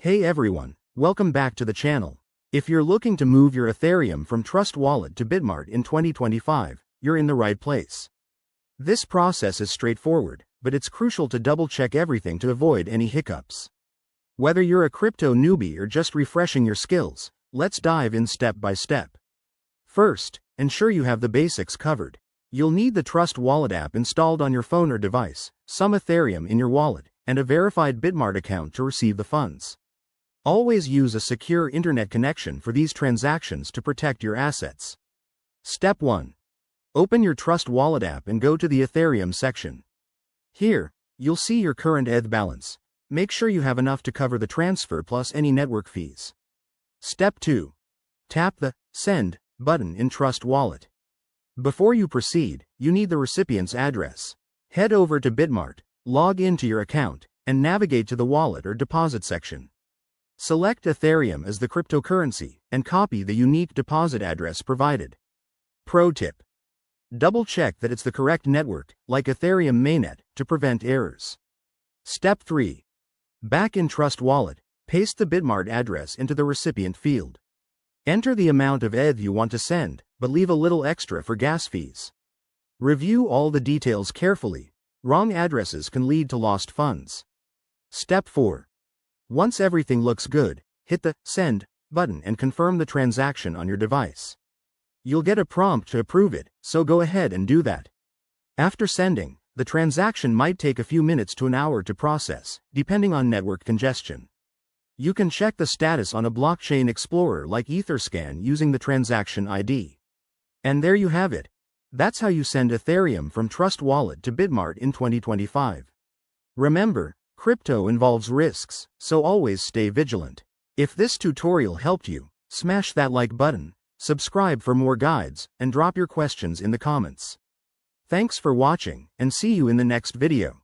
Hey everyone, welcome back to the channel. If you're looking to move your Ethereum from Trust Wallet to Bitmart in 2025, you're in the right place. This process is straightforward, but it's crucial to double-check everything to avoid any hiccups. Whether you're a crypto newbie or just refreshing your skills, let's dive in step by step. First, ensure you have the basics covered. You'll need the Trust Wallet app installed on your phone or device, some Ethereum in your wallet, and a verified Bitmart account to receive the funds. Always use a secure internet connection for these transactions to protect your assets. Step 1. Open your Trust Wallet app and go to the Ethereum section. Here, you'll see your current ETH balance. Make sure you have enough to cover the transfer plus any network fees. Step 2. Tap the Send button in Trust Wallet. Before you proceed, you need the recipient's address. Head over to Bitmart, log into your account, and navigate to the wallet or deposit section. Select Ethereum as the cryptocurrency, and copy the unique deposit address provided. Pro tip: double-check that it's the correct network, like Ethereum mainnet, to prevent errors. Step 3. Back in Trust Wallet, paste the Bitmart address into the recipient field. Enter the amount of ETH you want to send, but leave a little extra for gas fees. Review all the details carefully. Wrong addresses can lead to lost funds. Step 4. Once everything looks good, hit the Send button and confirm the transaction on your device. You'll get a prompt to approve it, so go ahead and do that. After sending, the transaction might take a few minutes to an hour to process, depending on network congestion. You can check the status on a blockchain explorer like Etherscan using the transaction ID. And there you have it. That's how you send Ethereum from Trust Wallet to Bitmart in 2025. Remember, crypto involves risks, so always stay vigilant. If this tutorial helped you, smash that like button, subscribe for more guides, and drop your questions in the comments. Thanks for watching, and see you in the next video.